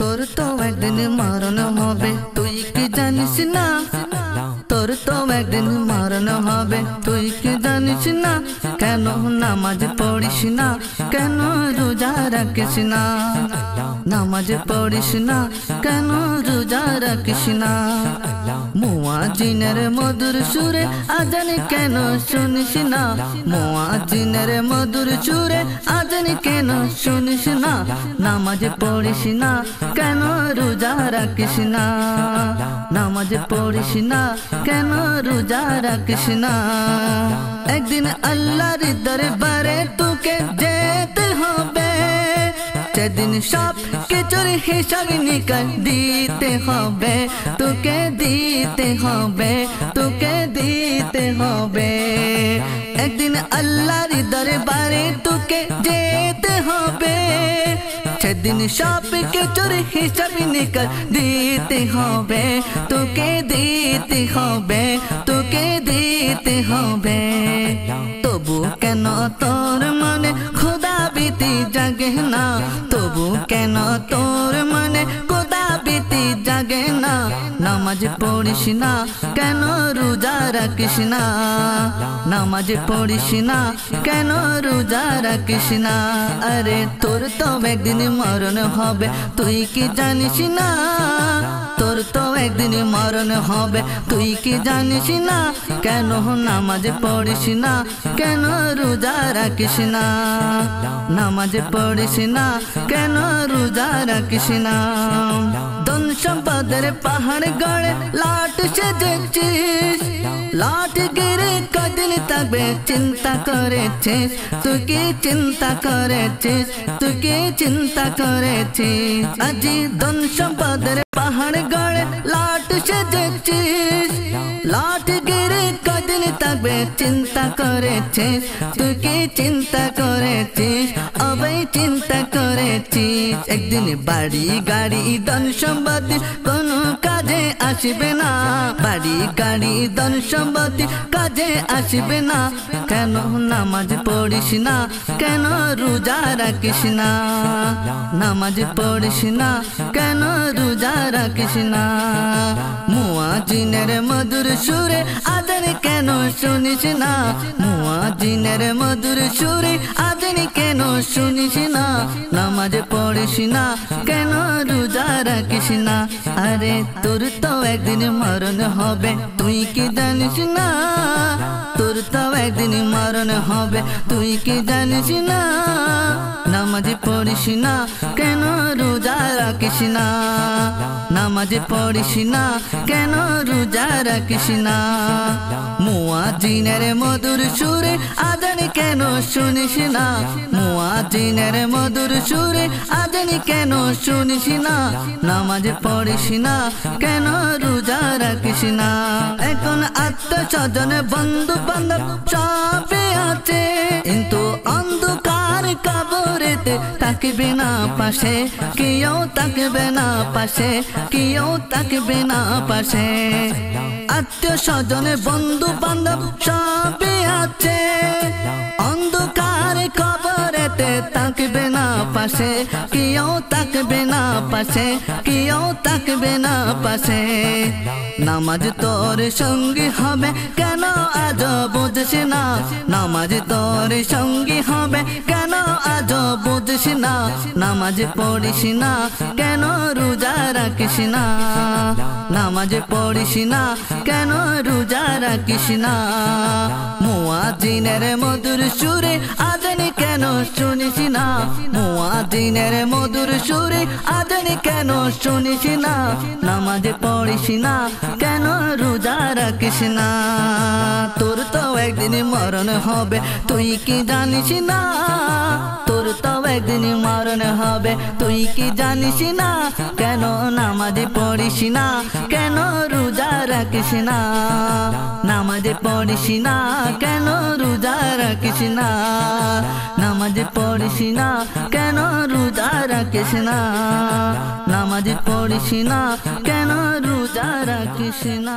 তোর তো একদিন মরণ হবে তুই কি জানিস না, তোর তো একদিন মরণ হবে তুই কি জানিস না। কেন নামাজ পড়িস না, কেন রোজা রাখিস না, নামাজ পড়িস না, কেন রোজা রাখিস না। মুয়াজ্জিনের মধুর সুরে আজান কেন শুনিস না, মুয়াজ্জিনের মধুর সুরে আজান কেন শুনিস না। নামাজ পড়িস না, কেন রোজা রাখিস না, নামাজ পড়িস না, কেন রোজা রাখিস না। একদিন আল্লাহর দরবারে তোকে যেতে হবে, সেদিন সব কিছুর হিসাব নিকাশ দিতে হবে, তোকে দিতে হবে, তোকে দিতে হবে। একদিন আল্লাহর দরবারে তোকে যেতে হবে, সেদিন সব কিছুর হিসাব নিকাশ দিতে হবে, তোকে দিতে হবে, তোকে দিতে হবে। তবু কেন তোর মনে খোদা ভীতি জাগে না, তবু কেন তোর মনে খোদা ভীতি জাগে না। নামাজ পড়িস না, কেন রোজা রাখিস না, নামাজ পড়িস না, কেন রোজা রাখিস না। আরে তোর তো একদিন মরণ হবে তুই কি জানিস না, তোর তো একদিন মরণ হবে তুই কি জানিস না। কেন নামাজ পড়িস না, কেন রোজা রাখিস না, নামাজ পড়িস না, কেন রোজা রাখিস না। ধন সম্পদের পাহাড় গড়ে লাট সেজেছিস, লাট গিরে কদিন থাকবে চিন্তা করেছিস, তুই কি চিন্তা করেছিস, তুই কি চিন্তা করেছিস। আজি ধন সম্পদের পাহাড় গড়ে লাট সেজেছিস, লাট গিরে কদিন থাকবে চিন্তা করেছিস, তুই কি চিন্তা করেছিস, অবৈ চিন্তা করেছিস। একদিন বাড়ি গাড়ি ধন সম্পত্তি কোনো কাজে আসবে না, বাড়ি গাড়ি ধন সম্পত্তি কাজে আসবে না। কেন নামাজ পড়িস না, কেন রোজা রাখিস না, নামাজ পড়িস না, কেন রোজা রাখিস না। মুয়াজ্জিনের মধুর সুরে আজান কেন শুনিস না, মুয়াজ্জিনের মধুর সুরে আজান কেন শুনিস না। নামাজ পড়িস না, কেন রোজা রাখিস না। আরে তোর তো একদিন মরণ হবে তুই কি জানিস না, তোর তো একদিন মরণ হবে তুই কি জানিস না। নামাজ পড়িস না, কেন রোজা রাখিস না, নামাজ পড়িস না, কেন রোজা রাখিস না। মুয়াজ্জিনের মধুর সুরে আজান কেন শুনিস না, মুয়াজ্জিনের মধুর সুরে আজান কেন শুনিস না। নামাজ পড়িস না, কেন রোজা রাখিস না। এখন আত্মস্বজন বন্ধু বান্ধব সবে আছে, কিন্তু অন্ধকার কবরেতে থাকবে না পাশে, কেউ থাকবে না পাশে, কেউ থাকবে না পাশে। আত্মীয় স্বজন বন্ধু বান্ধব সবে আছে, অন্ধকার কবরেতে থাকবে না পাশে, কেউ থাকবে না পাশে, কেউ থাকবে না পাশে। নামাজ তোর সঙ্গী হবে কেন আজ বুঝিস না, নামাজ তোর সঙ্গী হবে কেন আজ বুঝিস না। নামাজ পড়িস না, কেন রোজা রাখিস না, নামাজ পড়িস না, কেন রোজা রাখিস না। মুয়াজ্জিনের মধুর সুরে আজান কেন শুনিস না, মুয়াজ্জিনের মধুর সুরে আজান কেন শুনিস না। নামাজ পড়িস না, কেন রোজা রাখিস না। তোর তো একদিন মরণ হবে তুই কি জানিস না, তোর তো একদিন মরণ হবে তুই কি জানিস না। কেন নামাজ পড়িস না, কেন রোজা রাখিস না, নামাজ পড়িস না, কেন রোজা রাখিস না, নামাজ পড়িস না, কেন রোজা রাখিস না, নামাজ পড়িস না, কেন রোজা রাখিস না।